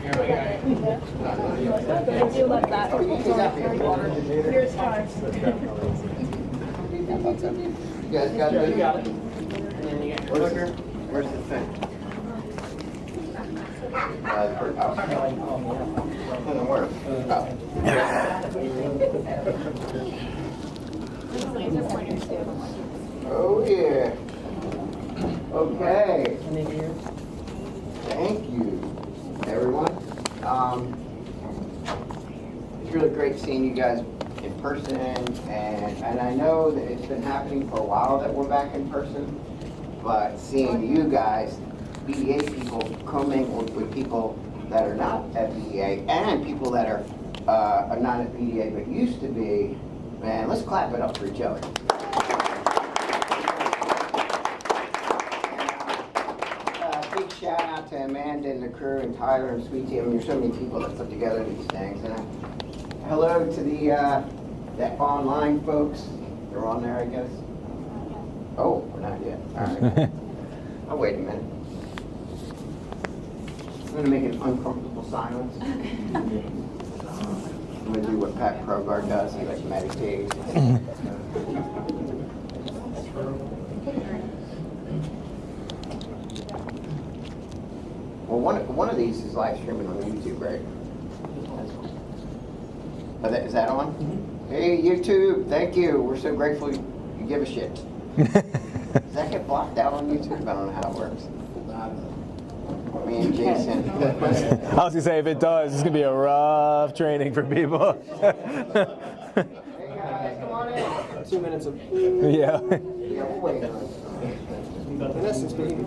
I do love that. Here's ours. You guys got it? You got it. Where's the thing? Doesn't work. Oh yeah. Okay. Thank you, everyone. It's really great seeing you guys in person, and I know that it's been happening for a while that we're back in person, but seeing you guys, BDA people, commingled with people that are not at BDA and people that are not at BDA but used to be, man, let's clap it up for each other. Big shout out to Amanda and the crew and Tyler and Sweet Tea. I mean, there's so many people that put together these things. And hello to the online folks. They're on there, I guess. Oh, we're not yet. All right. Oh, wait a minute. I'm going to make an uncomfortable silence. I'm going to do what Pat Krogard does. He like meditates. Well, one of these is live streaming on YouTube, right? Oh, is that on? Mm-hmm. Hey, YouTube, thank you. We're so grateful you give a shit. Does that get blocked out on YouTube? I don't know how it works. Me and Jason. I was going to say, if it does, it's going to be a rough training for people. Hey guys, come on in. 2 minutes of. Yeah. Yeah, we'll wait. In essence, being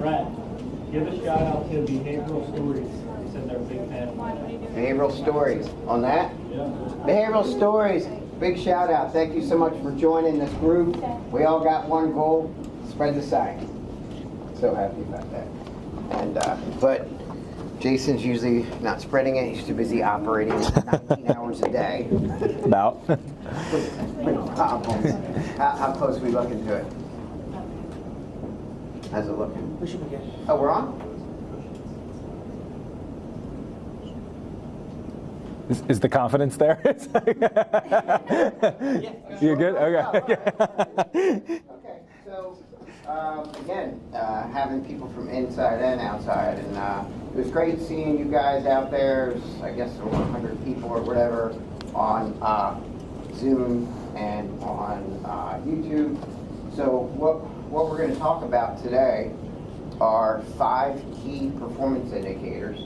Brett, give a shout out to Behavioral Stories. They said they're a big fan. Behavioral Stories. On that? Yeah. Behavioral Stories, big shout out. Thank you so much for joining this group. We all got one goal, spread the science. So happy about that. And but Jason's usually not spreading it. He's too busy operating 19 hours a day. About. Problems. How close are we looking to it? How's it looking? we should be good. Oh, we're on? Is the confidence there? You're good? Okay. Okay, so again, having people from inside and outside, and it was great seeing you guys out there. There's, I guess, over 100 people or whatever on Zoom and on YouTube. So what we're going to talk about today are 5 key performance indicators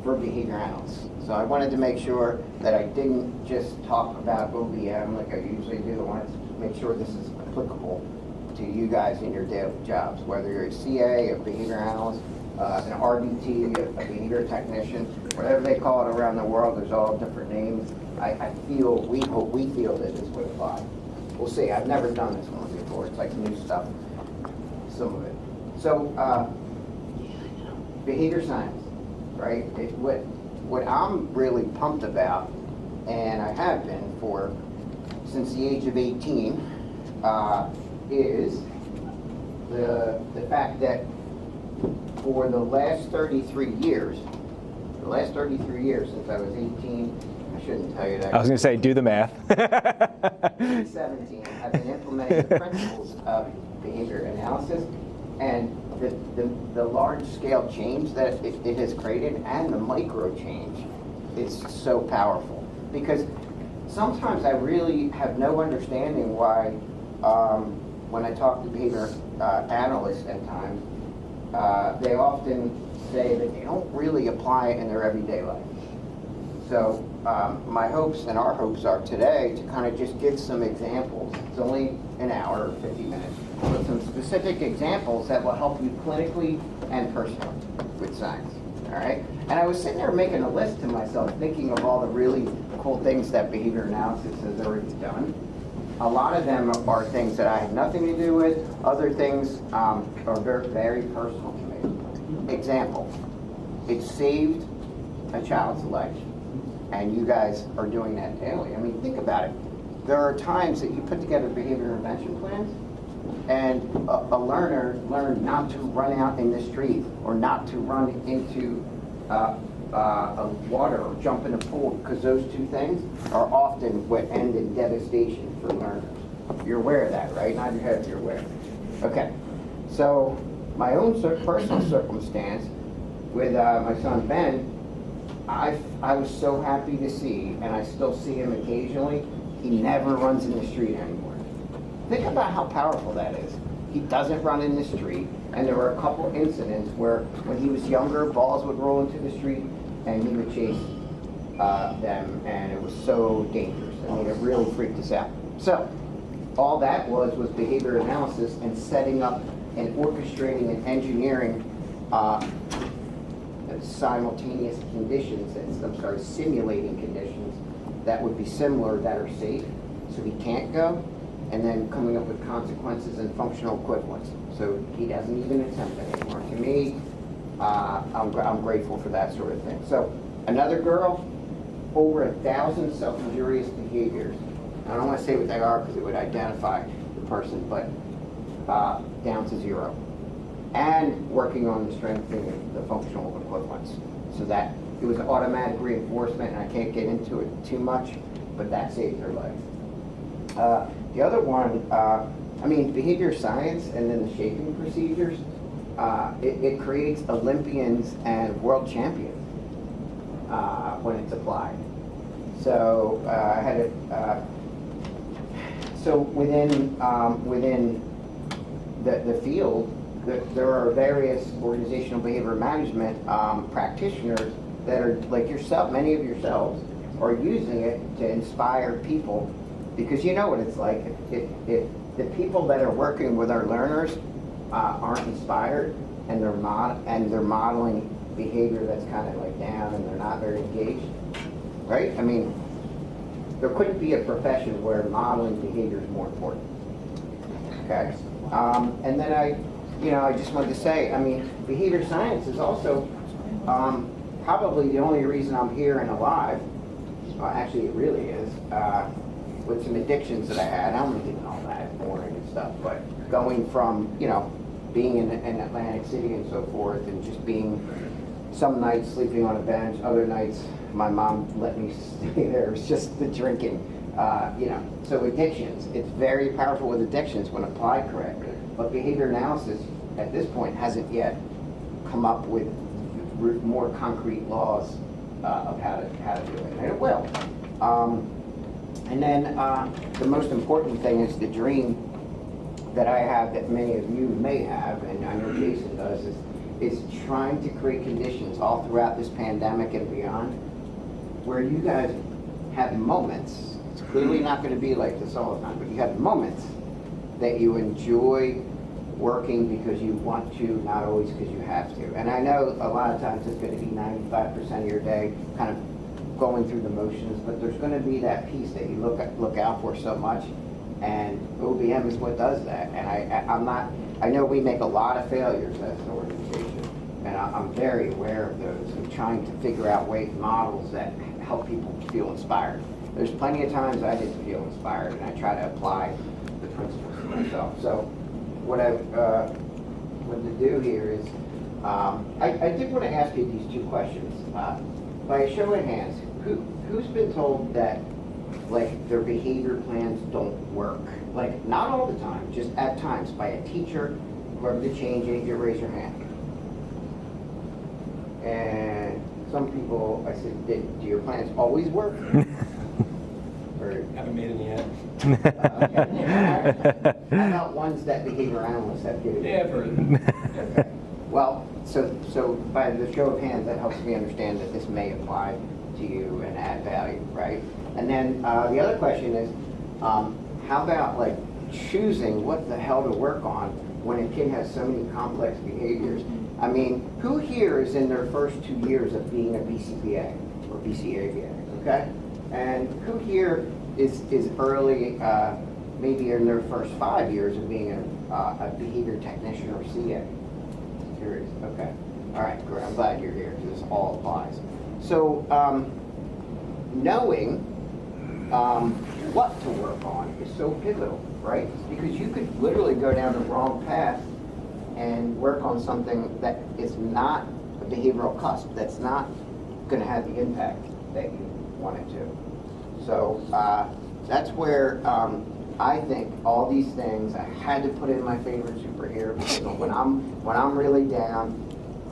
for behavior analysts. So I wanted to make sure that I didn't just talk about OBM like I usually do. I wanted to make sure this is applicable to you guys in your daily jobs, whether you're a CA, a behavior analyst, an RDT, a behavior technician, whatever they call it around the world. There's all different names. we feel that this would apply. We'll see. I've never done this one before. It's like new stuff, some of it. So behavior science, right? What I'm really pumped about, and I have been for since the age of 18, is the fact that for the last 33 years since I was 18, I shouldn't tell you that. I was going to say, do the math. 17, I've been implementing the principles of behavior analysis, and the large-scale change that it has created and the micro change is so powerful. Because sometimes I really have no understanding why, when I talk to behavior analysts at times, they often say that they don't really apply it in their everyday life. So my hopes and our hopes are today to kind of just give some examples. It's only an hour or 50 minutes, but some specific examples that will help you clinically and personally with science. All right? And I was sitting there making a list to myself, thinking of all the really cool things that behavior analysis has already done. A lot of them are things that I have nothing to do with. Other things are very, very personal to me. Example, it saved a child's life. and you guys are doing that daily. I mean, think about it. There are times that you put together behavior intervention plans, and a learner learned not to run out in the street or not to run into water or jump in a pool, because those two things are often what end in devastation for learners. You're aware of that, right? Nod your head if you're aware. Okay. So my own personal circumstance with my son Ben, I was so happy to see, and I still see him occasionally, he never runs in the street anymore. Think about how powerful that is. He doesn't run in the street, and there were a couple incidents where when he was younger, balls would roll into the street, and he would chase them, and it was so dangerous. I mean, it really freaked us out. So, all that was behavior analysis and setting up and orchestrating and engineering simultaneous conditions, simulating conditions that would be similar, that are safe, so he can't go, and then coming up with consequences and functional equivalence. So he doesn't even attempt it anymore. To me, I'm grateful for that sort of thing. So another girl, over 1,000 self-injurious behaviors. I don't want to say what they are because it would identify the person, but down to 0. And working on the strengthening the functional equivalence. So that it was automatic reinforcement, and I can't get into it too much, but that saved her life. The other one, I mean, behavior science and then the shaping procedures, it creates Olympians and world champions when it's applied. So I had a, so within the field, there are various organizational behavior management practitioners that are like yourself, many of yourselves are using it to inspire people, because you know what it's like. If the people that are working with our learners aren't inspired, and they're modeling behavior that's kind of like down, and they're not very engaged, right? I mean, there couldn't be a profession where modeling behavior is more important. Okay, and then I just wanted to say, I mean, behavior science is also probably the only reason I'm here and alive. Well, actually, it really is. With some addictions that I had, I don't want to get into all that boring and stuff, but going from, being in Atlantic City and so forth, and just being some nights sleeping on a bench, other nights my mom let me stay there. It was just the drinking, So addictions, it's very powerful with addictions when applied correctly. But behavior analysis at this point hasn't yet come up with more concrete laws of how to do it, and it will. And then the most important thing is the dream that I have, that many of you may have, and I know Jason does, is trying to create conditions all throughout this pandemic and beyond where you guys have moments. It's clearly not going to be like this all the time, but you have moments that you enjoy working because you want to, not always because you have to. And I know a lot of times it's going to be 95% of your day kind of going through the motions, but there's going to be that piece that you look out for so much, and OBM is what does that. And I know we make a lot of failures as an organization, and I'm very aware of those, and trying to figure out models that help people feel inspired. There's plenty of times I didn't feel inspired, and I try to apply the principles to myself. So what I wanted to do here is, I did want to ask you these two questions. By a show of hands, who's been told that like their behavior plans don't work? Like, not all the time, just at times, by a teacher, whoever to change it, you raise your hand. And some people, I said, do your plans always work? Or Haven't made any yet. how about ones that behavior analysts have given you? Yeah, I've heard. Okay. Well, so by the show of hands, that helps me understand that this may apply to you and add value, right? And then the other question is, how about like choosing what the hell to work on when a kid has so many complex behaviors? I mean, who here is in their first 2 years of being a BCBA or BCABA, okay? And who here is early, maybe in their first 5 years of being a behavior technician or CA? Curious, okay. All right, great. I'm glad you're here because this all applies. So knowing what to work on is so pivotal, right? Because you could literally go down the wrong path and work on something that is not a behavioral cusp, that's not going to have the impact that you want it to. So that's where I think all these things, I had to put in my favorite superhero, because when I'm really down,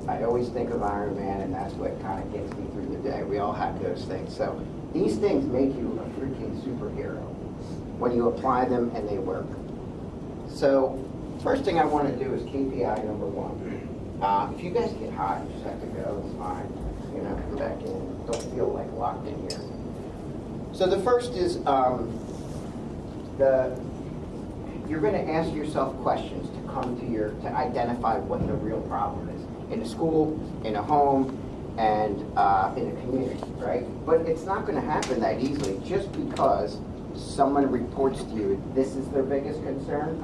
I always think of Iron Man, and that's what kind of gets me through the day. We all have those things. So these things make you a freaking superhero when you apply them and they work. So first thing I want to do is KPI number 1. If you guys get hot, you just have to go, it's fine. You know, come back in. Don't feel like locked in here. So the first is you're going to ask yourself questions to identify what the real problem is in a school, in a home, and in a community, right? But it's not going to happen that easily just because someone reports to you this is their biggest concern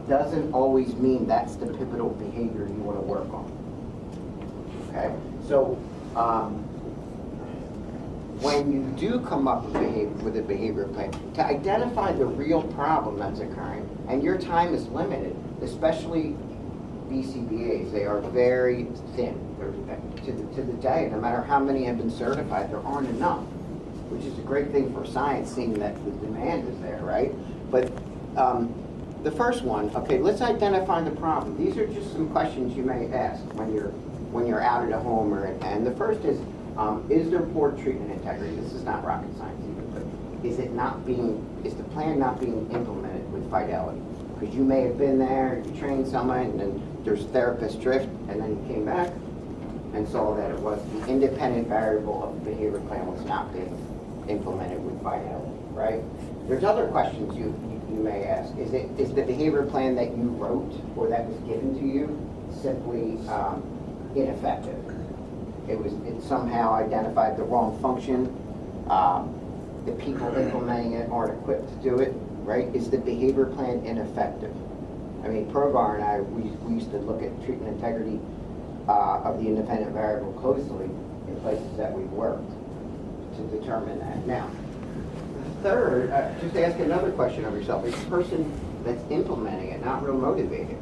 doesn't always mean that's the pivotal behavior you want to work on. Okay, so when you do come up with a behavior plan, to identify the real problem that's occurring, and your time is limited, especially BCBAs, they are very thin. To the day, no matter how many have been certified, there aren't enough, which is a great thing for science, seeing that the demand is there, right? But the first one, okay, let's identify the problem. These are just some questions you may ask when you're out at a home, and the first is there poor treatment integrity? This is not rocket science even, but is the plan not being implemented with fidelity? Because you may have been there, you trained someone, and then there's therapist drift, and then you came back and saw that it was the independent variable of the behavior plan was not being implemented with fidelity, right? There's other questions you may ask. Is the behavior plan that you wrote or that was given to you simply ineffective? It somehow identified the wrong function. The people implementing it aren't equipped to do it, right? Is the behavior plan ineffective? I mean, Progar and I, we used to look at treatment integrity of the independent variable closely in places that we've worked to determine that. Now, third, just ask another question of yourself. Is the person that's implementing it not real motivated,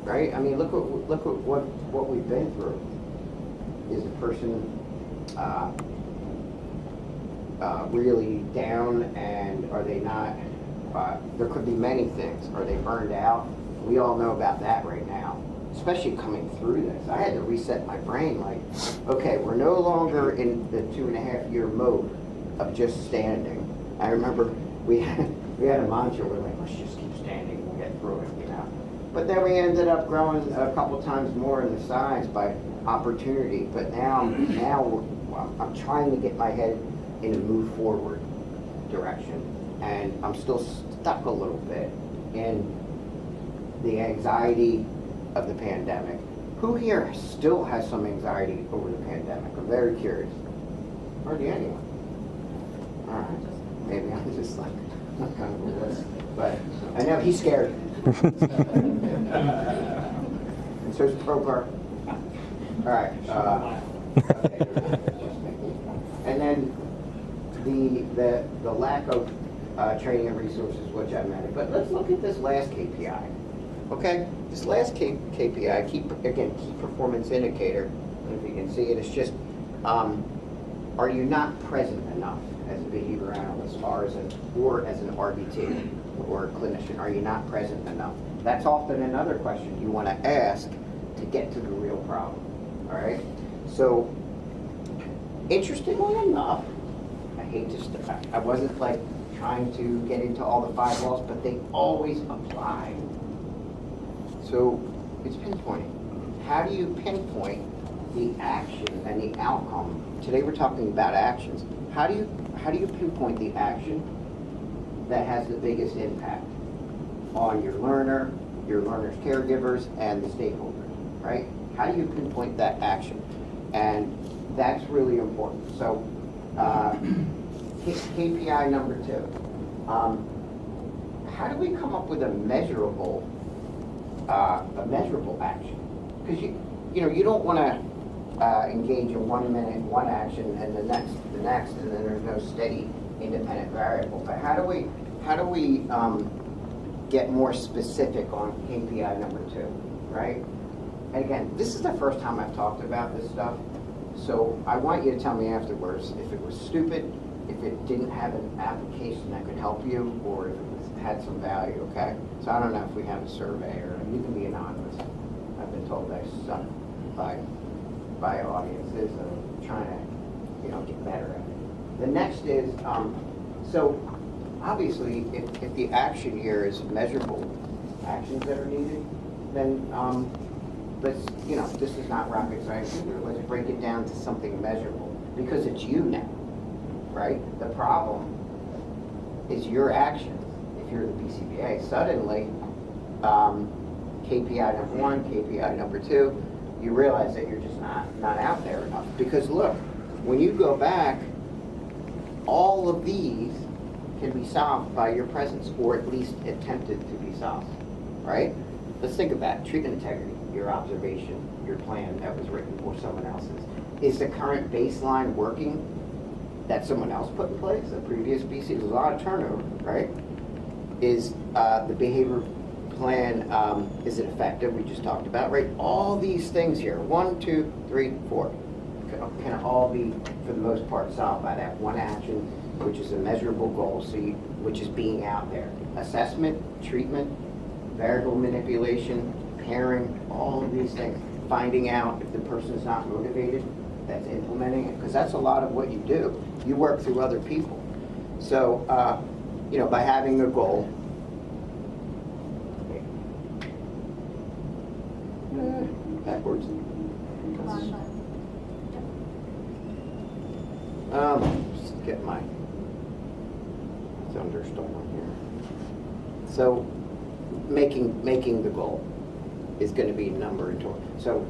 right? I mean, look at what we've been through. Is the person really down, and are they not? There could be many things. Are they burned out? We all know about that right now, especially coming through this. I had to reset my brain, like, okay, we're no longer in the 2.5-year mode of just standing. I remember we had a mantra, we're like, let's just keep standing and get through it, you know. But then we ended up growing a couple times more in the size by opportunity. But now I'm trying to get my head in a move forward direction, and I'm still stuck a little bit in the anxiety of the pandemic. Who here still has some anxiety over the pandemic? I'm very curious. Hardly anyone. All right. Maybe I'm just like, not kind of a list. But I know he's scared. And so's Procar. All right. Okay. And then the lack of training and resources, which I mentioned. But let's look at this last KPI. Okay, this last KPI, key performance indicator, if you can see it, it's just, are you not present enough as a behavior analyst or as an RBT or a clinician? Are you not present enough? That's often another question you want to ask to get to the real problem, all right? So, interestingly enough, I wasn't like trying to get into all the 5 laws, but they always apply. So it's pinpointing. How do you pinpoint the action and the outcome? Today we're talking about actions. How do you pinpoint the action that has the biggest impact on your learner, your learner's caregivers, and the stakeholders, right? How do you pinpoint that action? And that's really important. So KPI number 2. How do we come up with a measurable action? Because you don't want to engage in 1 minute, one action, and the next, and then there's no steady independent variable. But how do we get more specific on KPI number 2, right? And again, this is the first time I've talked about this stuff, so I want you to tell me afterwards if it was stupid, if it didn't have an application that could help you, or if it had some value, okay? So I don't know if we have a survey, or you can be anonymous. I've been told I suck by audiences and trying to, get better at it. The next is, so obviously, if the action here is measurable actions that are needed, then let's, this is not rocket science either. Let's break it down to something measurable, because it's you now, right? The problem is your actions. If you're the BCBA, suddenly KPI number 1, KPI number 2, you realize that you're just not out there enough. Because look, when you go back, all of these can be solved by your presence, or at least attempted to be solved, right? Let's think about it. Treatment integrity, your observation, your plan that was written for someone else's. Is the current baseline working that someone else put in place, a previous BC? There's a lot of turnover, right? Is the behavior plan, is it effective? We just talked about, right? All these things here, 1, 2, 3, 4, can all be, for the most part, solved by that one action, which is a measurable goal, which is being out there. Assessment, treatment, variable manipulation, pairing, all of these things. Finding out if the person's not motivated, that's implementing it, because that's a lot of what you do. You work through other people. So, by having a goal, backwards. Just get my thunderstorm here. So, making the goal is going to be number and total. So,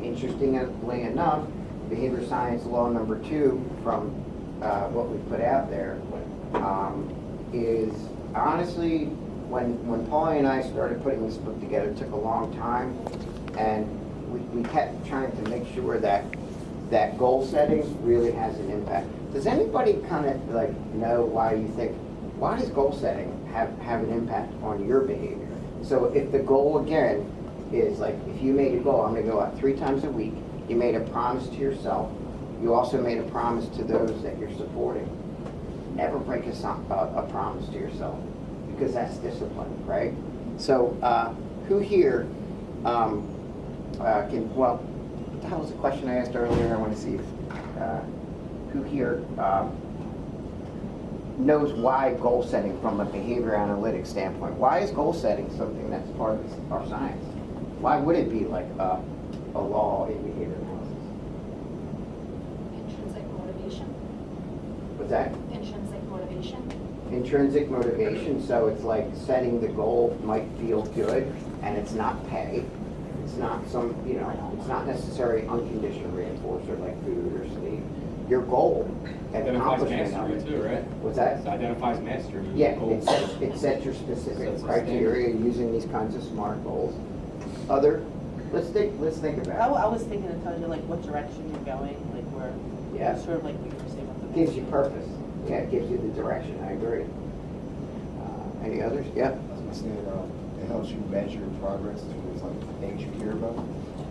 interestingly enough, behavior science law number 2 from what we put out there is honestly, when Paulie and I started putting this book together, it took a long time, and we kept trying to make sure that goal setting really has an impact. Does anybody kind of know why does goal setting have an impact on your behavior? So if the goal again is if you made a goal, I'm going to go out 3 times a week, you made a promise to yourself, you also made a promise to those that you're supporting. Never break a promise to yourself, because that's discipline, right? So who here what the hell was the question I asked earlier? I want to see if, who here knows why goal setting from a behavior analytics standpoint? Why is goal setting something that's part of our science? Why would it be a law in behavior analysis? Intrinsic motivation. What's that? Intrinsic motivation. Intrinsic motivation, so it's setting the goal might feel good, and it's not pay. It's not it's not necessarily unconditional reinforcer like food or sleep. Your goal and Identifies accomplishment of mastery it. too, right? What's that? It identifies mastery. Yeah, Goals. it sets your specific Sets the criteria using these kinds of SMART goals. Let's think about it. I was thinking it tells you what direction you're going, where Yeah. sort of what you were saying with the Gives you purpose. Yeah, it gives you the direction. I agree. Any others? Yeah. I was gonna say, it helps you measure progress towards things you care about.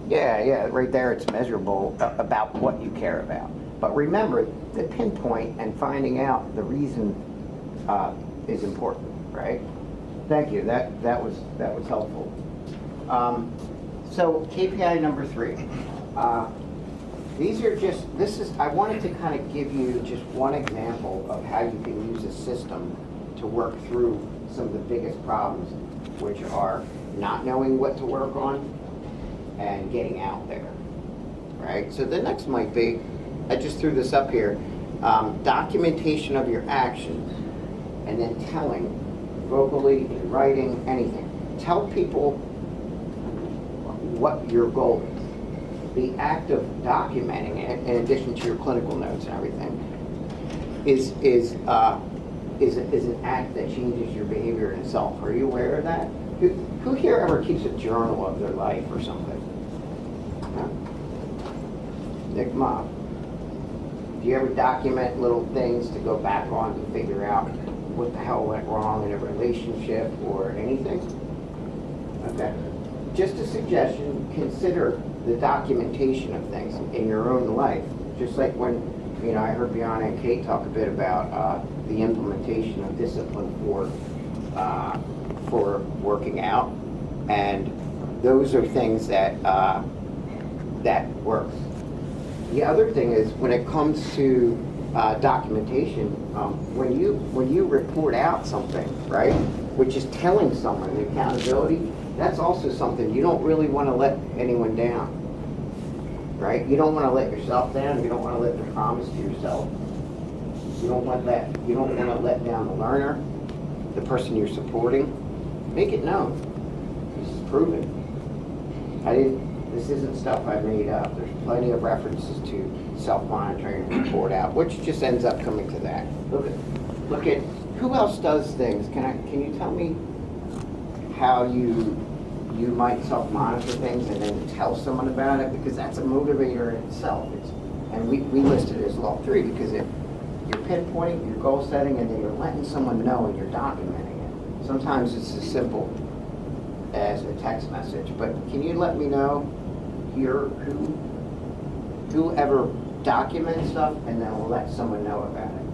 Yeah, right there it's measurable about what you care about. But remember, the pinpoint and finding out the reason is important, right? Thank you, that was helpful. So KPI number 3. These are I wanted to kind of give you just one example of how you can use a system to work through some of the biggest problems, which are not knowing what to work on and getting out there, right? So the next might be, I just threw this up here, documentation of your actions, and then telling, vocally, in writing, anything. Tell people what your goal is. The act of documenting it, in addition to your clinical notes and everything, is an act that changes your behavior in itself. Are you aware of that? Who here ever keeps a journal of their life or something? Nick Mob. Do you ever document little things to go back on to figure out what the hell went wrong in a relationship or anything? Okay. Just a suggestion, consider the documentation of things in your own life. Just like when, I heard Bianna and Kate talk a bit about the implementation of discipline for working out. And those are things that that work. The other thing is when it comes to documentation, when you report out something, right, which is telling someone the accountability, that's also something you don't really want to let anyone down, right? You don't want to let yourself down. You don't want to let the promise to yourself. You don't want that. You don't want to let down the learner, the person you're supporting. Make it known. This is proven. This isn't stuff I made up. There's plenty of references to self-monitoring and report out, which just ends up coming to that. Look at who else does things. Can you tell me how you might self-monitor things and then tell someone about it? Because that's a motivator in itself. And we listed it as law 3 because you're pinpointing, your goal setting, and then you're letting someone know and you're documenting it. Sometimes it's as simple as a text message, but can you let me know here whoever documents stuff, and then we'll let someone know about it.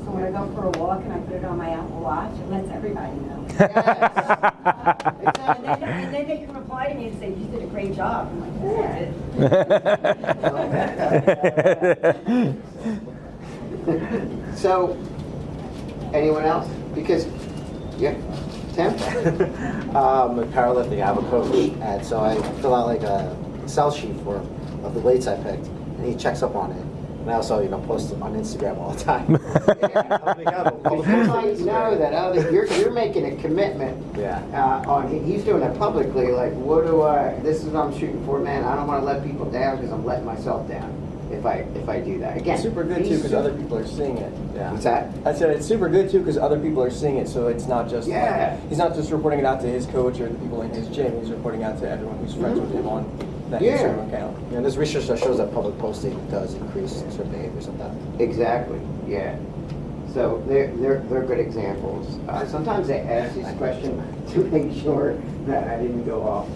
So when I go for a walk and I put it on my Apple Watch, it lets everybody know. And then they can reply to me and say, you did a great job. I'm like, yeah. So, anyone else? Because, yeah, Tim? With powerlifting, I have a coach, and so I fill out like a Excel sheet for him of the weights I picked, and he checks up on it. And I also, post them on Instagram all the time. You might know that you're making a commitment. Yeah. He's doing it publicly. Like, this is what I'm shooting for, man. I don't want to let people down because I'm letting myself down if I do that. Again, It's super good too because other people are seeing it. Yeah. What's that? I said it's super good too because other people are seeing it, so it's not just Yeah. he's not just reporting it out to his coach or the people in his gym. He's reporting out to everyone who's friends with him on that Instagram account. Yeah, there's research that shows that public posting does increase certain behaviors like that. Exactly. Yeah. So they're good examples. Sometimes I ask this question to make sure that I didn't go off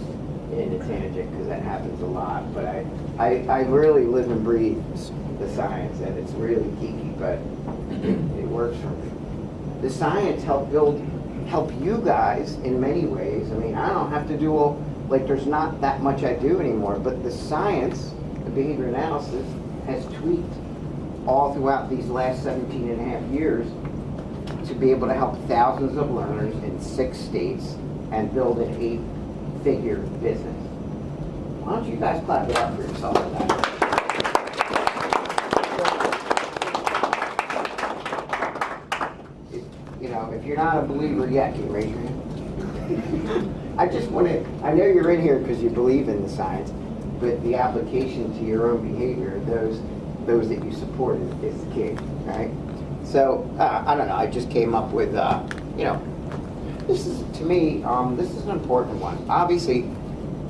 in a tangent because that happens a lot. But I really live and breathe the science, and it's really geeky, but it works for me. The science help you guys in many ways. I mean, I don't have to do there's not that much I do anymore, but the science, the behavior analysis, has tweaked all throughout these last 17 and a half years to be able to help thousands of learners in 6 states and build an 8-figure business. Why don't you guys clap it up for yourself for that? If you're not a believer yet, can you raise your hand? I know you're in here because you believe in the science, but the application to your own behavior, those that you support is the key, right? So, I don't know, I just came up with, this is, to me, this is an important one. Obviously,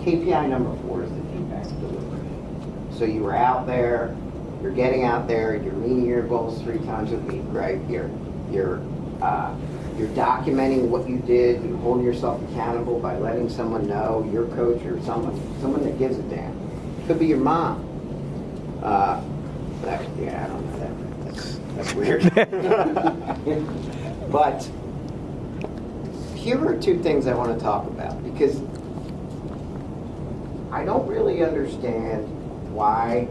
KPI number 4 is the feedback delivery. So you were out there, you're getting out there, you're meeting your goals 3 times a week, right? You're documenting what you did, you're holding yourself accountable by letting someone know, your coach or someone that gives a damn. Could be your mom. I don't know that's weird. But here are 2 things I want to talk about because I don't really understand why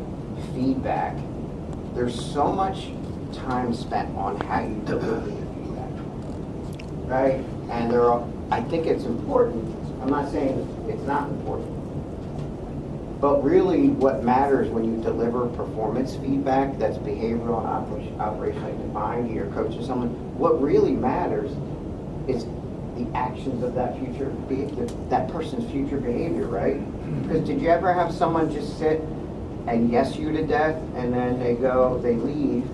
feedback, there's so much time spent on how you deliver the feedback, right? And I think it's important. I'm not saying it's not important. But really what matters when you deliver performance feedback that's behavioral and operationally defined to your coach or someone, what really matters is the actions of that that person's future behavior, right? Because did you ever have someone just sit and yes you to death and then they leave,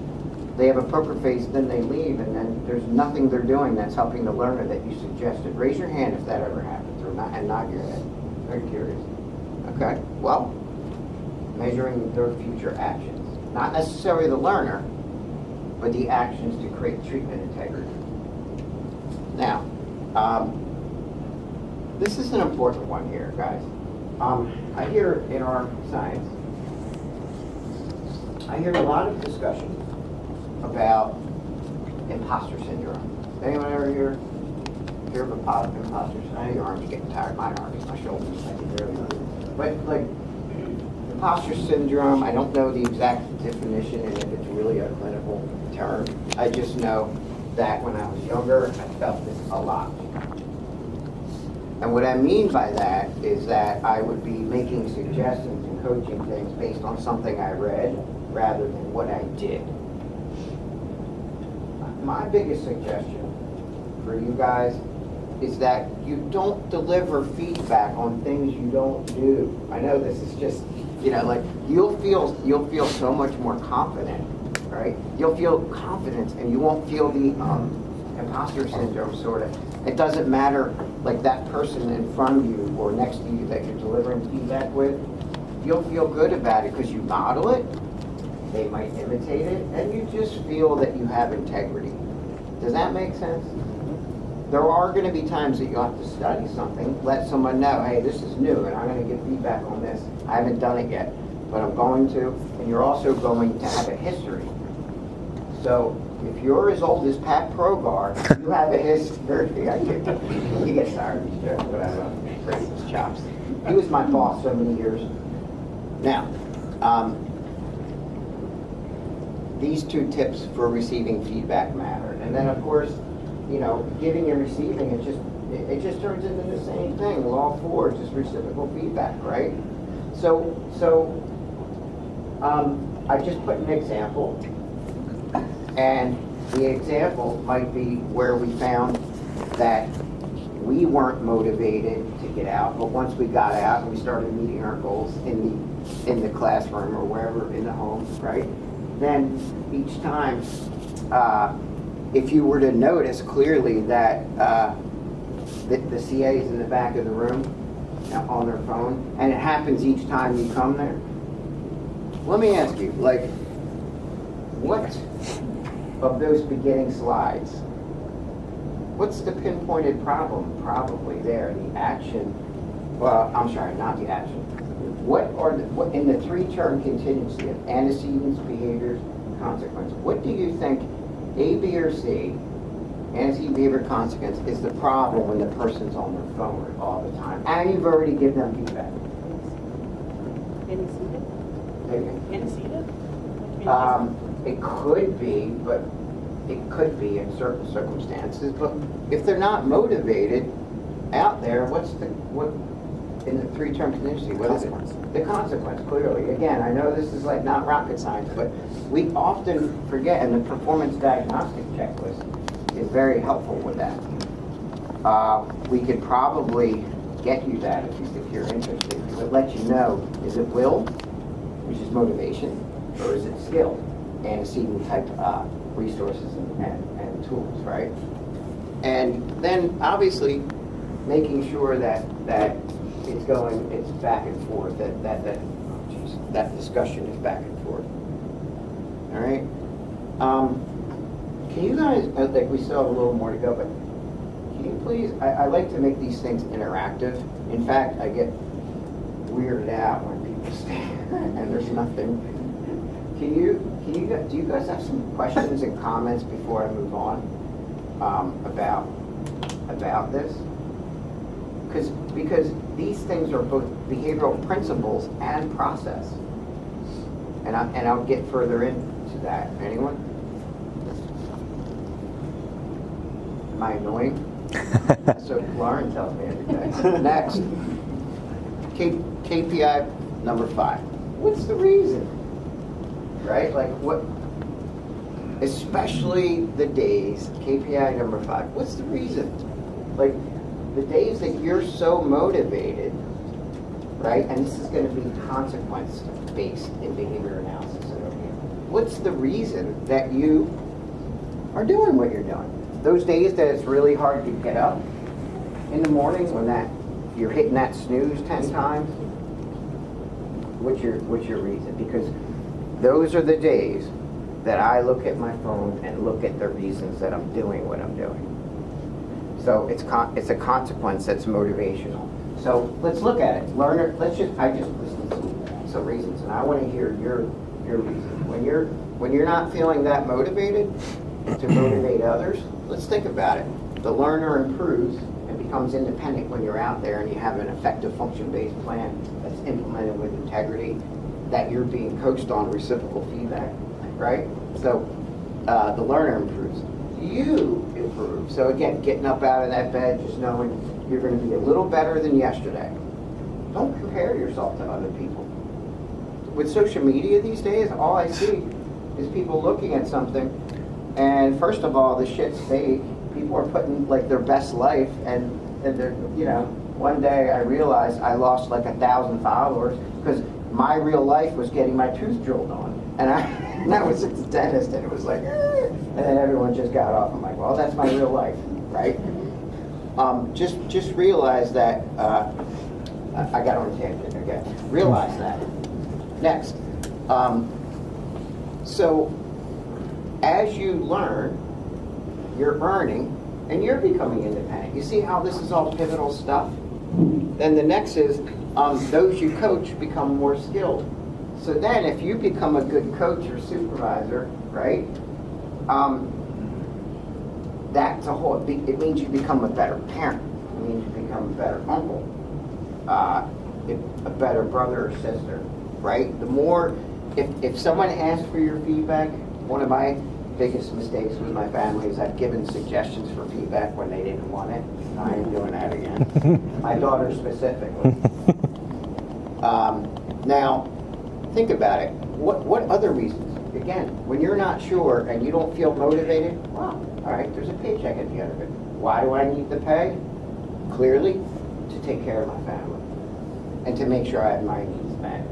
they have a poker face, then they leave, and then there's nothing they're doing that's helping the learner that you suggested? Raise your hand if that ever happens, or not, and nod your head. Very curious. Okay, well, measuring their future actions. Not necessarily the learner, but the actions to create treatment integrity. Now, this is an important one here, guys. I hear in our science, I hear a lot of discussion about imposter syndrome. Anyone ever hear of imposter syndrome? I know your arms are getting tired. Mine are, because my shoulders, I can barely move. But like, imposter syndrome, I don't know the exact definition and if it's really a clinical term. I just know that when I was younger, I felt this a lot. And what I mean by that is that I would be making suggestions and coaching things based on something I read rather than what I did. My biggest suggestion for you guys is that you don't deliver feedback on things you don't do. I know this is just, like you'll feel so much more confident, right? You'll feel confidence and you won't feel the imposter syndrome sort of. It doesn't matter, like that person in front of you or next to you that you're delivering feedback with, you'll feel good about it because you model it, they might imitate it, and you just feel that you have integrity. Does that make sense? There are going to be times that you'll have to study something, let someone know, hey, this is new and I'm going to give feedback on this. I haven't done it yet, but I'm going to, and you're also going to have a history. So if you're as old as Pat Progar, you have a history. He gets tired of these jokes, but I love him. Praise his chops. He was my boss so many years. Now, these two tips for receiving feedback matter. And then of course, giving and receiving, it just turns into the same thing. Law 4, just reciprocal feedback, right? So I just put an example. And the example might be where we found that we weren't motivated to get out, but once we got out and we started meeting our goals in the classroom or wherever in the home, right? Then each time, if you were to notice clearly that the CA is in the back of the room on their phone, and it happens each time you come there, let me ask you, like, what of those beginning slides, what's the pinpointed problem probably there? The action, well, I'm sorry, not the action. What in the 3-term contingency of antecedents, behaviors, and consequences, what do you think A, B, or C, antecedent, behavior, consequence, is the problem when the person's on their phone all the time? And you've already given them feedback. Antecedent? It could be, but it could be in certain circumstances. But if they're not motivated out there, what in the 3-term contingency? What is it? The consequence, clearly. Again, I know this is like not rocket science, but we often forget, and the performance diagnostic checklist is very helpful with that. We could probably get you that if you're interested, because it lets you know, is it will, which is motivation, or is it skill, antecedent type resources and tools, right? And then obviously making sure that it's back and forth, that discussion is back and forth. All right. Can you guys, like we still have a little more to go, but can you please, I like to make these things interactive. In fact, I get weirded out when people stand and there's nothing. Do you guys have some questions and comments before I move on about this? Because these things are both behavioral principles and process, and I'll get further into that. Anyone? Am I annoying? So Lauren tells me every day. Next, KPI number 5. What's the reason? Right? Like what? Especially the days, KPI number 5. What's the reason? Like the days that you're so motivated, right? And this is going to be consequence-based in behavior analysis. What's the reason that you are doing what you're doing? Those days that it's really hard to get up in the morning when you're hitting that snooze 10 times. what's your reason? Because those are the days that I look at my phone and look at the reasons that I'm doing what I'm doing. So it's a consequence that's motivational. So let's look at it. Learner, I just listened to some reasons, and I want to hear your reasons. When you're not feeling that motivated to motivate others, let's think about it. The learner improves and becomes independent when you're out there and you have an effective function-based plan that's implemented with integrity, that you're being coached on reciprocal feedback, right? So the learner improves. You improve. So again, getting up out of that bed, just knowing you're going to be a little better than yesterday. Don't compare yourself to other people. With social media these days, all I see is people looking at something, and first of all, the shit's fake. People are putting like their best life, and they're, you know, one day I realized I lost like 1,000 followers because my real life was getting my tooth drilled on, and I was at the dentist, and it was like, and then everyone just got off. I'm like, well, that's my real life, right? Just realize that. I got on a tangent again. Realize that. Next, so as you learn, you're earning, and you're becoming independent. You see how this is all pivotal stuff? Then the next is those you coach become more skilled. So then if you become a good coach or supervisor, right, that's a whole, it means you become a better parent. It means you become a better uncle, a better brother or sister, right? The more, if someone asks for your feedback, one of my biggest mistakes with my family is I've given suggestions for feedback when they didn't want it. I ain't doing that again. My daughter specifically. Now, think about it. What other reasons? Again, when you're not sure and you don't feel motivated, well, all right, there's a paycheck at the end of it. Why do I need the pay? Clearly, to take care of my family and to make sure I have my needs met.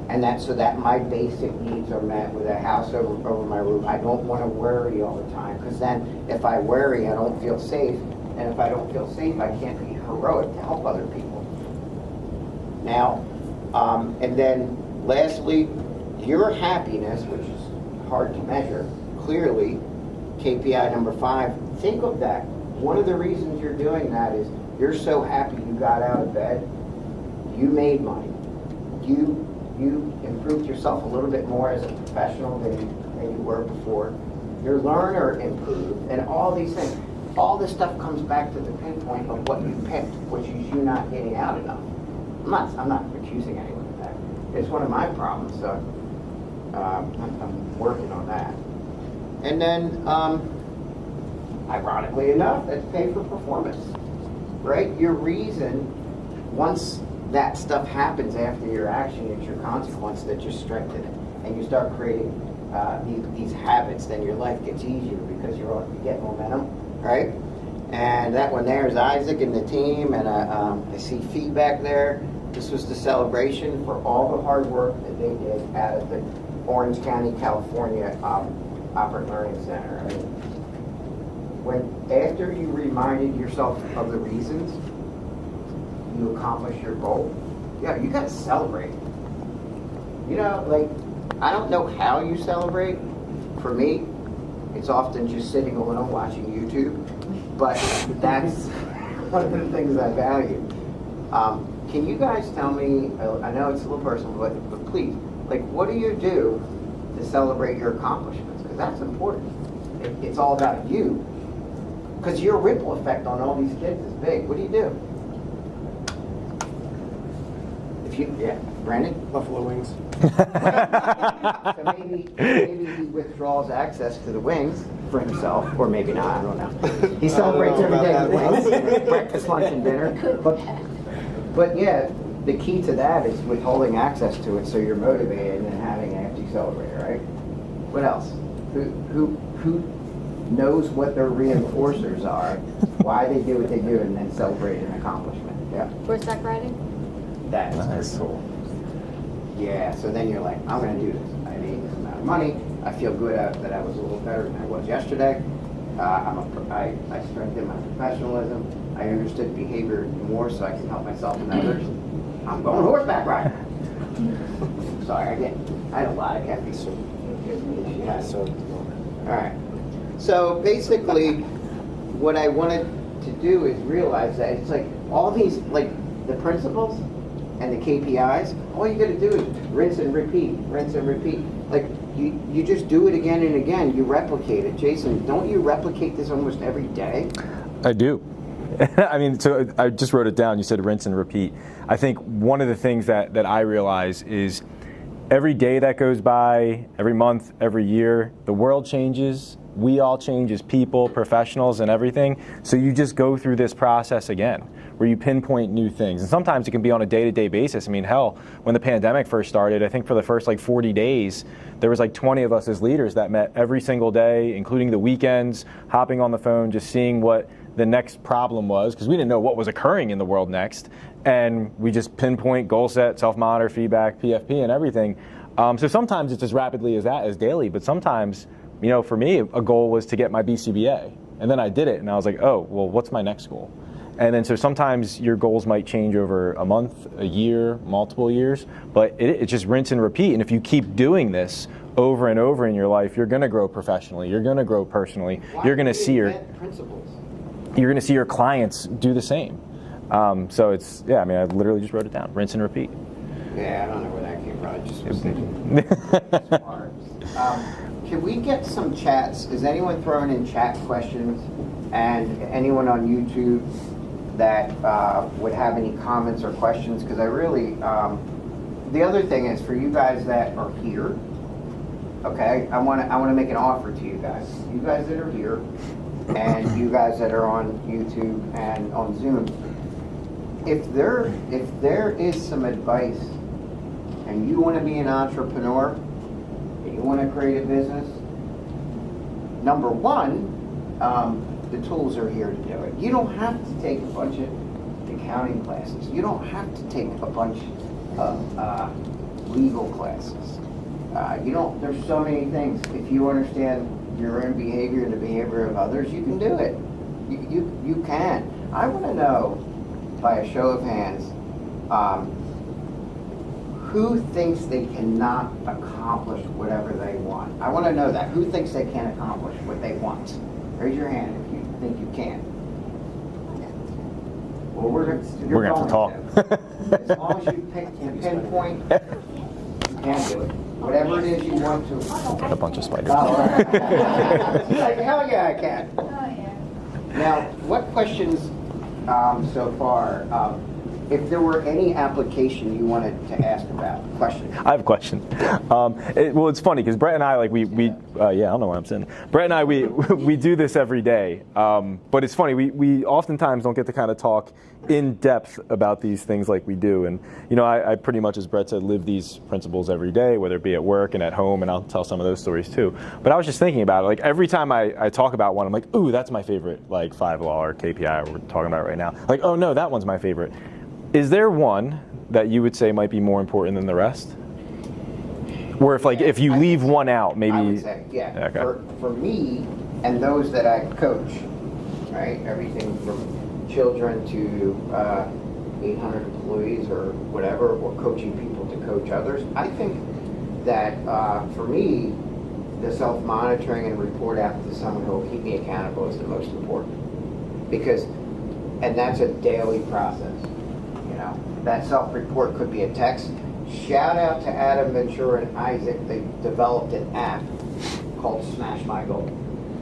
And that's so that my basic needs are met with a house over my roof. I don't want to worry all the time, because then if I worry, I don't feel safe. And if I don't feel safe, I can't be heroic to help other people. Now, and then lastly, your happiness, which is hard to measure, clearly, KPI number 5, think of that. One of the reasons you're doing that is you're so happy you got out of bed, you made money, you improved yourself a little bit more as a professional than you were before. Your learner improved, and all these things. All this stuff comes back to the pinpoint of what you picked, which is you not getting out enough. I'm not accusing anyone of that. It's one of my problems, so I'm working on that. And then, ironically enough, that's pay for performance, right? Your reason, once that stuff happens after your action, it's your consequence that you strengthen it, and you start creating these habits. Then your life gets easier because you get momentum, right? And that one there is Isaac and the team, and I see feedback there. This was the celebration for all the hard work that they did out of the Orange County, California Operant Learning Center. I mean, after you reminded yourself of the reasons you accomplish your goal, yeah, you gotta celebrate. You know, like, I don't know how you celebrate. For me, it's often just sitting alone watching YouTube, but that's one of the things I value. Can you guys tell me, I know it's a little personal, but please, like, what do you do to celebrate your accomplishments? Because that's important. It's all about you. Because your ripple effect on all these kids is big. What do you do? Yeah, Brandon? Buffalo wings. So maybe he withdraws access to the wings for himself, or maybe not, I don't know. He celebrates every day with wings, breakfast, lunch, and dinner. But yeah, the key to that is withholding access to it so you're motivated and having after you celebrate, right? What else? Who knows what their reinforcers are, why they do what they do, and then celebrate an accomplishment? Yeah. Horseback riding? That's Nice. pretty cool. Yeah, so then you're like, I'm going to do this. I made this amount of money. I feel good that I was a little better than I was yesterday. I strengthened my professionalism. I understood behavior more so I can help myself and others. I'm going horseback riding. Sorry, I had a lot of caffeine. Yeah, so All right. So basically, what I wanted to do is realize that it's like all these, like the principles and the KPIs, all you got to do is rinse and repeat, rinse and repeat. Like you just do it again and again. You replicate it. Jason, don't you replicate this almost every day? I do. I mean, so I just wrote it down. You said rinse and repeat. I think one of the things that I realize is every day that goes by, every month, every year, the world changes. We all change as people, professionals, and everything. So you just go through this process again, where you pinpoint new things. And sometimes it can be on a day-to-day basis. I mean, hell, when the pandemic first started, I think for the first like 40 days, there was like 20 of us as leaders that met every single day, including the weekends, hopping on the phone, just seeing what the next problem was, because we didn't know what was occurring in the world next. And we just pinpoint, goal set, self-monitor, feedback, PFP, and everything. So sometimes it's as rapidly as that, as daily, but sometimes, you know, for me, a goal was to get my BCBA. And then I did it, and I was like, oh, well, what's my next goal? And then so sometimes your goals might change over a month, a year, multiple years, but it just rinse and repeat. And if you keep doing this over and over in your life, you're going to grow professionally. You're going to grow personally. You're going to see your clients do the same. So it's, yeah, I mean, I literally just wrote it down, rinse and repeat. Yeah, I don't know where that came from. I just was thinking. Can we get some chats? Is anyone throwing in chat questions? And anyone on YouTube that would have any comments or questions? Because I really, the other thing is for you guys that are here, okay, I want to make an offer to you guys. You guys that are here, and you guys that are on YouTube and on Zoom. If there is some advice, and you want to be an entrepreneur, and you want to create a business, number one, the tools are here to do it. You don't have to take a bunch of accounting classes. You don't have to take a bunch of legal classes. There's so many things. If you understand your own behavior and the behavior of others, you can do it. You can. I want to know, by a show of hands, who thinks they cannot accomplish whatever they want? I want to know that. Who thinks they can't accomplish what they want? Raise your hand if you think you can. Well, we're going to have to talk. As long as you pinpoint, you can do it. Whatever it is you want to. Got a bunch of spiders. Oh, right. She's like, hell yeah, I can. Oh, yeah. Now, what questions so far? If there were any application you wanted to ask about, questions. I have a question. Well, it's funny because Brett and I, like I don't know where I'm sitting. Brett and I, we do this every day. But it's funny, we oftentimes don't get to kind of talk in depth about these things like we do. And, you know, I pretty much, as Brett said, live these principles every day, whether it be at work and at home, and I'll tell some of those stories too. But I was just thinking about it. Like every time I talk about one, I'm like, ooh, that's my favorite, like 5 law or KPI we're talking about right now. Like, oh no, that one's my favorite. Is there one that you would say might be more important than the rest? Or if you leave one out, maybe. I would say, yeah. Okay. For me and those that I coach, right? Everything from children to 800 employees or whatever, or coaching people to coach others. I think that for me, the self-monitoring and report out to someone who will keep me accountable is the most important. And that's a daily process. You know, that self-report could be a text. Shout out to Adam Ventura and Isaac. They developed an app called Smash My Goal,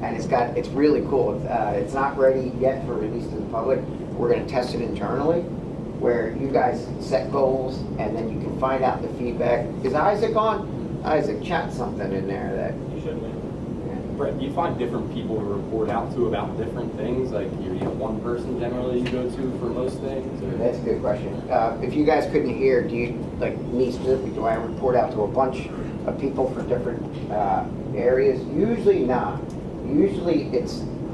and it's really cool. It's not ready yet for release to the public. We're going to test it internally, where you guys set goals, and then you can find out the feedback. Is Isaac on? Isaac, chat something in there that you should. Brett, do you find different people to report out to about different things? Like, you have one person generally you go to for most things? Or? That's a good question. If you guys couldn't hear, do you, like me specifically, do I report out to a bunch of people for different areas? Usually not. Usually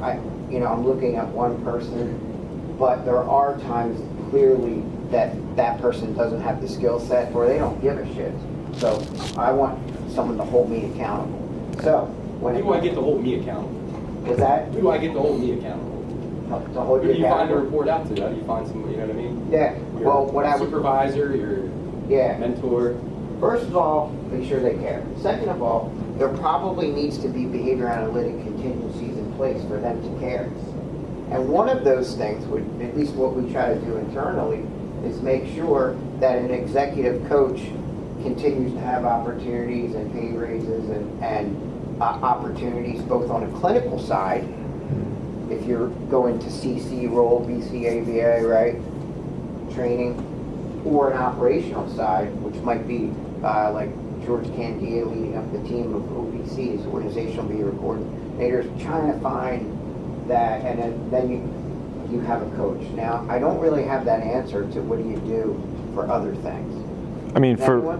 I'm looking at one person, but there are times clearly that person doesn't have the skill set or they don't give a shit. So I want someone to hold me accountable. So, Who do I get to hold me accountable? Is that? Who do I get to hold me accountable? To hold Who you do you find to accountable? report out to? How do you find someone, you know what I mean? Yeah. Your Well, what I would supervisor, your mentor. First of all, make sure they care. Second of all, there probably needs to be behavior analytic contingencies in place for them to care. And one of those things, would, at least what we try to do internally, is make sure that an executive coach continues to have opportunities and pay raises and opportunities both on a clinical side, if you're going to CC role, BCABA, right, training, or an operational side, which might be like George Candia leading up the team of OBCs, organizational behavior coordinators, trying to find that, and then you have a coach. Now, I don't really have that answer to what do you do for other things. I mean, for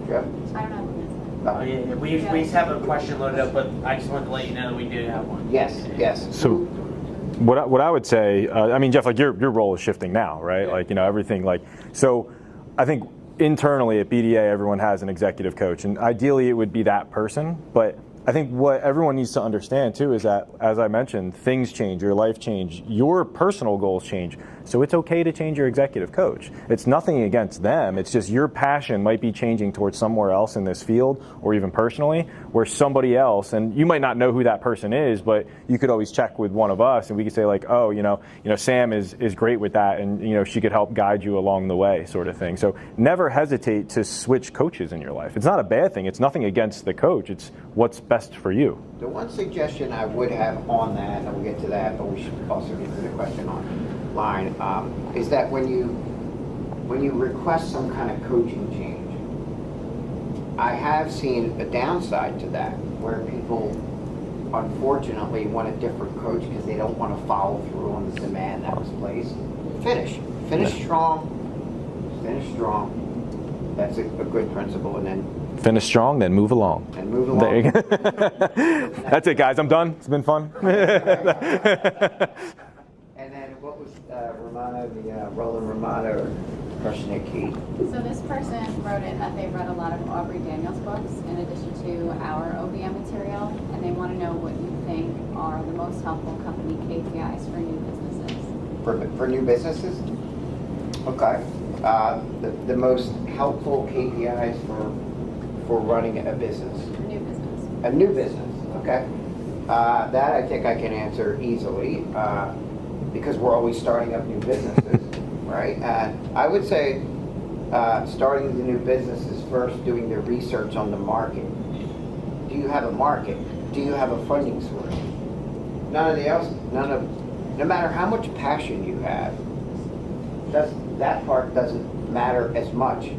Jeff? I don't know. Oh, yeah, we have a question loaded up, but I just wanted to let you know that we do have one. Yes. So what I would say, I mean, Jeff, like your role is shifting now, right? Yeah. Like, you know, everything like, so I think internally at BDA, everyone has an executive coach, and ideally it would be that person, but I think what everyone needs to understand too is that, as I mentioned, things change, your life change, your personal goals change. So it's okay to change your executive coach. It's nothing against them. It's just your passion might be changing towards somewhere else in this field, or even personally, where somebody else, and you might not know who that person is, but you could always check with one of us, and we could say like, oh, you know, Sam is great with that, and you know, she could help guide you along the way, sort of thing. So never hesitate to switch coaches in your life. It's not a bad thing. It's nothing against the coach. It's what's best for you. The one suggestion I would have on that, and we'll get to that, but we should also get to the question online, is that when you request some kind of coaching change, I have seen a downside to that, where people unfortunately want a different coach because they don't want to follow through on the demand that was placed. Finish strong. That's a good principle, and then Finish strong, then move along. and move along. There you go. That's it, guys. I'm done. It's been fun. And then what was Romano, the Roland Romano, or crushing it, Kate? So this person wrote in that they've read a lot of Aubrey Daniels' books in addition to our OBM material, and they want to know what you think are the most helpful company KPIs for new businesses. For new businesses? Okay. The most helpful KPIs for running a business. New business. A new business, okay. That I think I can answer easily because we're always starting up new businesses, right? I would say starting the new business is first doing the research on the market. Do you have a market? Do you have a funding source? No matter how much passion you have, that part doesn't matter as much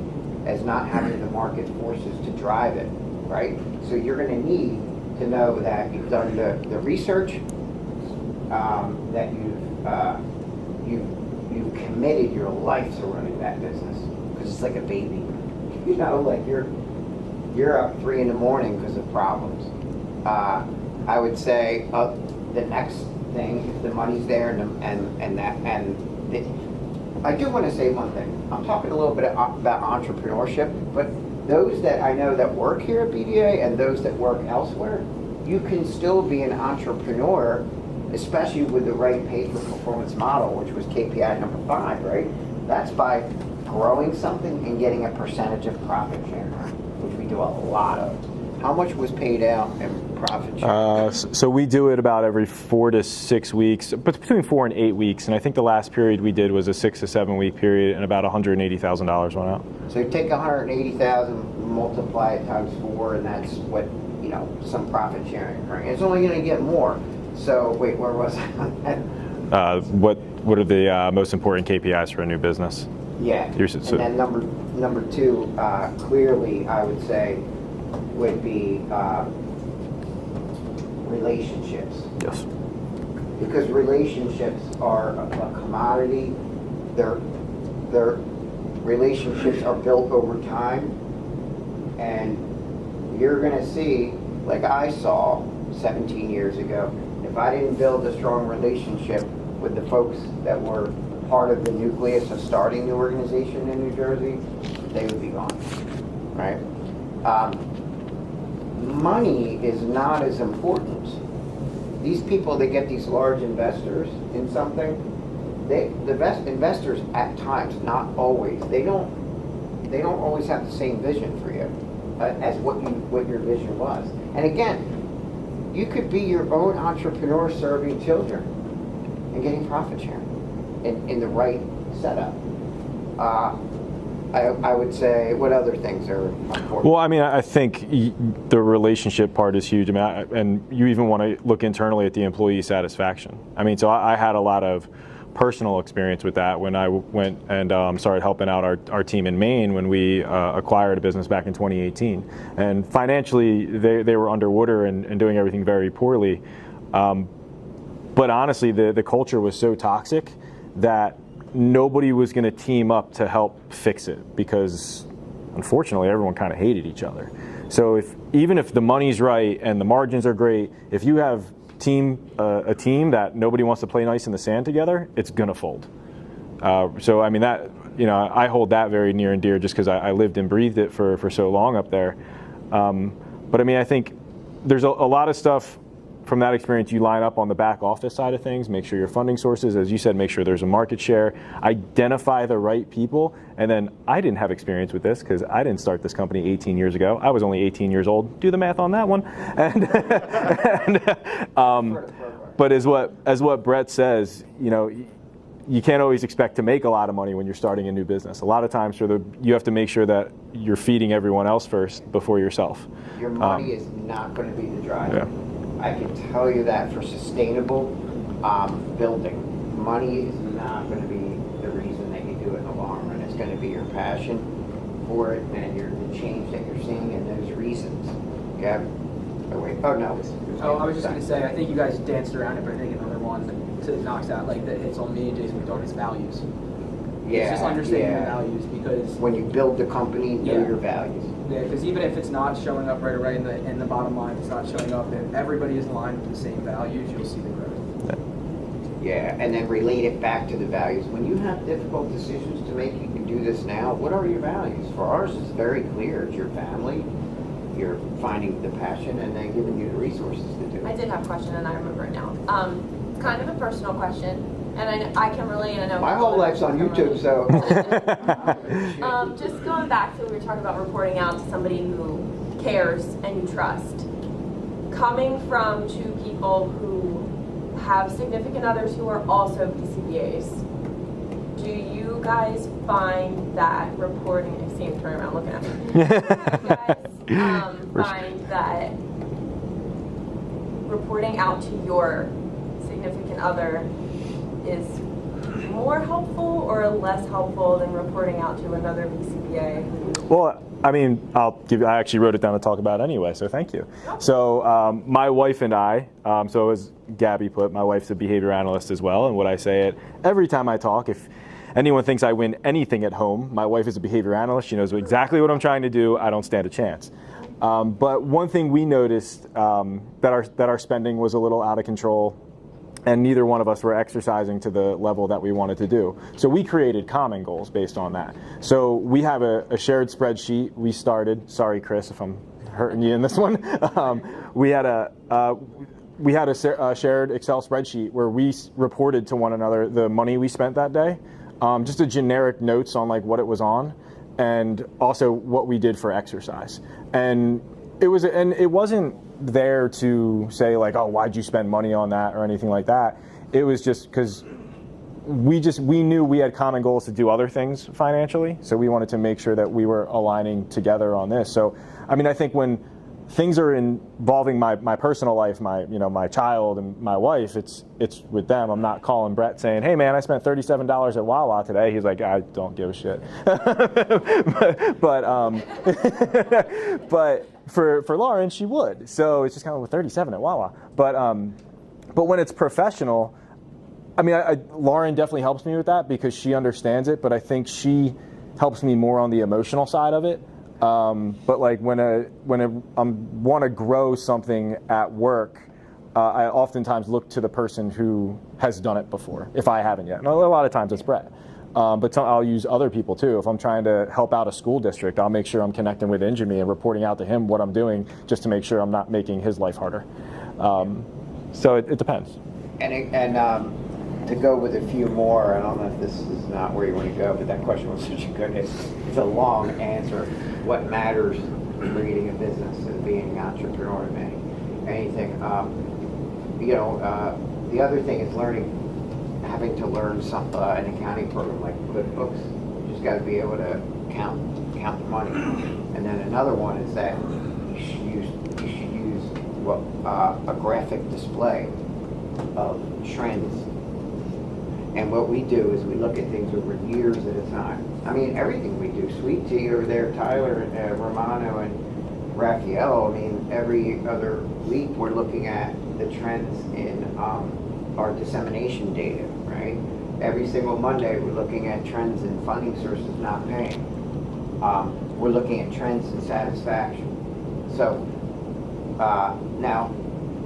as not having the market forces to drive it, right? So you're going to need to know that you've done the research, that you've committed your life to running that business, because it's like a baby. You know, like you're up 3 a.m. because of problems. I would say the next thing, if the money's there, I do want to say one thing. I'm talking a little bit about entrepreneurship, but those that I know that work here at BDA and those that work elsewhere, you can still be an entrepreneur, especially with the right pay for performance model, which was KPI number 5, right? That's by growing something and getting a percentage of profit share, which we do a lot of. How much was paid out in profit share? So we do it about every 4 to 6 weeks, but between 4 and 8 weeks. And I think the last period we did was a 6 to 7 week period, and about $180,000 went out. So you take $180,000, multiply it times 4, and that's what, you know, some profit sharing, right? It's only going to get more. So wait, where was I on that? What are the most important KPIs for a new business? Yeah. And then number 2, clearly I would say would be relationships. Yes. Because relationships are a commodity. Their relationships are built over time, and you're going to see, like I saw 17 years ago, if I didn't build a strong relationship with the folks that were part of the nucleus of starting the organization in New Jersey, they would be gone, right? Money is not as important. These people that get these large investors in something, the best investors at times, not always, they don't they don't always have the same vision for you as what your vision was. And again, you could be your own entrepreneur serving children and getting profit sharing in the right setup. I would say, what other things are important? Well, I mean, I think the relationship part is huge. I mean, and you even want to look internally at the employee satisfaction. I mean, so I had a lot of personal experience with that when I went and started helping out our team in Maine when we acquired a business back in 2018. And financially, they were underwater and doing everything very poorly. But honestly, the culture was so toxic that nobody was going to team up to help fix it because, unfortunately, everyone kind of hated each other. So even if the money's right and the margins are great, if you have a team that nobody wants to play nice in the sand together, it's going to fold. So I mean that, I hold that very near and dear just because I lived and breathed it for so long up there. But I mean, I think there's a lot of stuff from that experience you line up on the back office side of things, make sure your funding sources, as you said, make sure there's a market share, identify the right people. And then I didn't have experience with this because I didn't start this company 18 years ago. I was only 18 years old. Do the math on that one. But as what Brett says, you can't always expect to make a lot of money when you're starting a new business. A lot of times you have to make sure that you're feeding everyone else first before yourself. Your money is not going to be the driver. Yeah. I can tell you that for sustainable building, money is not going to be the reason that you do it in the long run. It's going to be your passion for it and the change that you're seeing in those reasons. Yeah. Oh wait. Oh no. I was just going to say, I think you guys danced around it, but I think another one that knocks out that hits on me and Jason McDonald is values. Yeah. It's just understanding your values because when you build the company, know your values. Yeah, because even if it's not showing up right away in the bottom line, it's not showing up, if everybody is aligned with the same values, you'll see the growth. Yeah, and then relate it back to the values. When you have difficult decisions to make, you can do this now. What are your values? For ours, it's very clear. It's your family, you're finding the passion, and then giving you the resources to do it. I did have a question, and I remember it now. It's kind of a personal question. And I can relate, and I know my whole life's on YouTube, so. Just going back to what we were talking about reporting out to somebody who cares and you trust. Coming from two people who have significant others who are also BCBAs, do you guys find that reporting, I see him turning around looking at me. Do you guys find that reporting out to your significant other is more helpful or less helpful than reporting out to another BCBA? Well, I mean, I actually wrote it down to talk about anyway, so thank you. So my wife and I, so as Gabby put, my wife's a behavior analyst as well, and what I say it every time I talk, if anyone thinks I win anything at home, my wife is a behavior analyst, she knows exactly what I'm trying to do, I don't stand a chance. But one thing we noticed that our spending was a little out of control, and neither one of us were exercising to the level that we wanted to do. So we created common goals based on that. So we have a shared spreadsheet we started. Sorry, Chris, if I'm hurting you in this one. We had a shared Excel spreadsheet where we reported to one another the money we spent that day, just a generic notes on like what it was on, and also what we did for exercise. And it wasn't there to say like, oh, why'd you spend money on that or anything like that. It was just because we knew we had common goals to do other things financially, so we wanted to make sure that we were aligning together on this. So I mean, I think when things are involving my personal life, my child and my wife, it's with them. I'm not calling Brett saying, hey man, I spent $37 at Wawa today. He's like, I don't give a shit. but for Lauren, she would. So it's just kind of with 37 at Wawa. But when it's professional, I mean, Lauren definitely helps me with that because she understands it, but I think she helps me more on the emotional side of it. But like when I want to grow something at work, I oftentimes look to the person who has done it before, if I haven't yet. And a lot of times it's Brett. But I'll use other people too. If I'm trying to help out a school district, I'll make sure I'm connecting with Injimi and reporting out to him what I'm doing just to make sure I'm not making his life harder. So it depends. And to go with a few more, I don't know if this is not where you want to go, but that question was such a good, it's a long answer. What matters in creating a business and being an entrepreneur in anything? The other thing is having to learn an accounting program like QuickBooks. You just got to be able to count the money. And then another one is that you should use a graphic display of trends. And what we do is we look at things over years at a time. I mean, everything we do, Sweet Tea over there, Tyler, Romano, and Raffaello, I mean, every other week we're looking at the trends in our dissemination data, right? Every single Monday we're looking at trends in funding sources not paying. We're looking at trends in satisfaction. So now,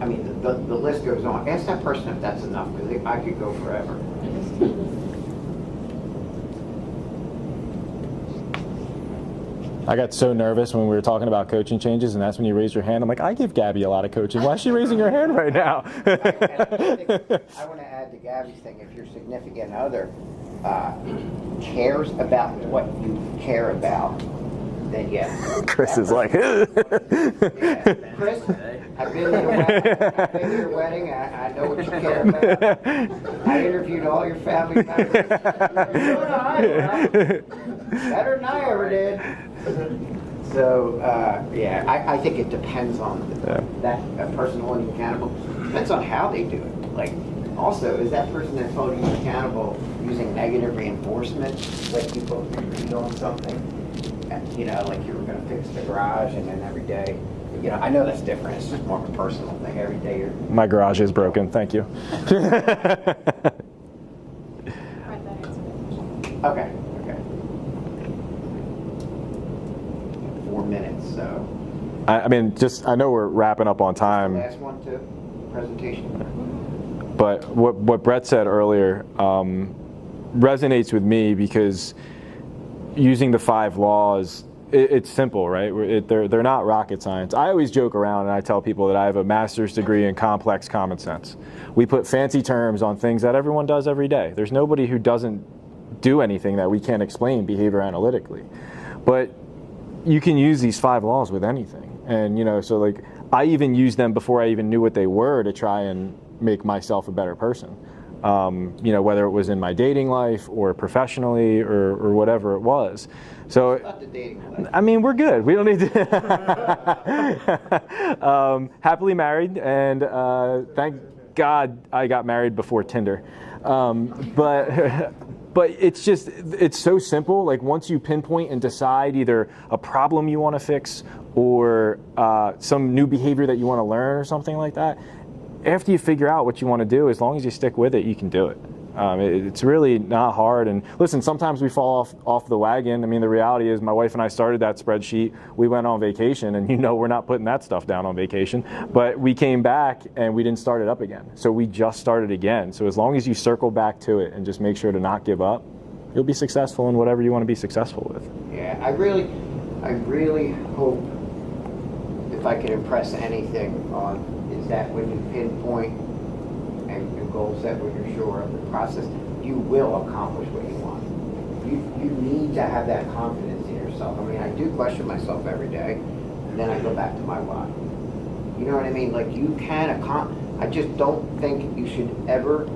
I mean, the list goes on. Ask that person if that's enough, because I could go forever. I got so nervous when we were talking about coaching changes, and that's when you raised your hand. I'm like, I give Gabby a lot of coaching. Why is she raising her hand right now? I want to add to Gabby's thing, if your significant other cares about what you care about, then yes. Chris is like, yeah. Chris, I've been to your wedding. I know what you care about. I interviewed all your family members. Better than I ever did. So, I think it depends on that person holding you accountable. Depends on how they do it. Like, also, is that person that's holding you accountable using negative reinforcement? Like, you both agreed on something? You know, like you were going to fix the garage, and then every day, you know, I know that's different. It's just more of a personal thing. Every day you're... My garage is broken. Thank you. Okay. 4 minutes, so... I mean, I know we're wrapping up on time. Last one, too? Presentation? But what Brett said earlier resonates with me, because using the 5 laws, it's simple, right? They're not rocket science. I always joke around and I tell people that I have a master's degree in complex common sense. We put fancy terms on things that everyone does every day. There's nobody who doesn't do anything that we can't explain behavior analytically. But you can use these 5 laws with anything. And, you know, so like I even used them before I even knew what they were to try and make myself a better person. You know, whether it was in my dating life or professionally or whatever it was. So, Not the dating life. I mean, we're good. We don't need to. Happily married, and thank God I got married before Tinder. But it's so simple. Like once you pinpoint and decide either a problem you want to fix or some new behavior that you want to learn or something like that, after you figure out what you want to do, as long as you stick with it, you can do it. It's really not hard. And listen, sometimes we fall off the wagon. I mean, the reality is my wife and I started that spreadsheet. We went on vacation, and you know we're not putting that stuff down on vacation. But we came back and we didn't start it up again. So we just started again. So as long as you circle back to it and just make sure to not give up, you'll be successful in whatever you want to be successful with. Yeah, I really hope, if I can impress anything on, is that when you pinpoint and goal set when you're sure of the process, you will accomplish what you want. You need to have that confidence in yourself. I mean, I do question myself every day, and then I go back to my why. You know what I mean? Like you can I just don't think you should ever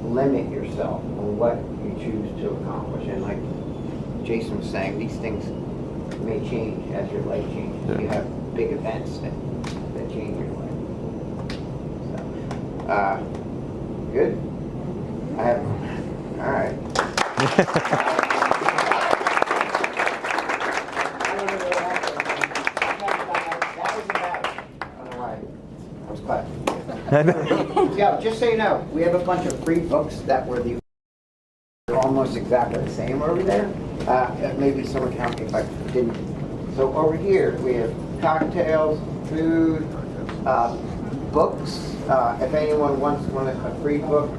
limit yourself on what you choose to accomplish. And like Jason was saying, these things may change as your life changes. Yeah. You have big events that change your life. So, good? I have, all right. I was clapping. Yeah, just so you know, we have a bunch of free books that they're almost exactly the same over there. Maybe someone count me if I didn't. So over here, we have cocktails, food, books. If anyone wants a free book,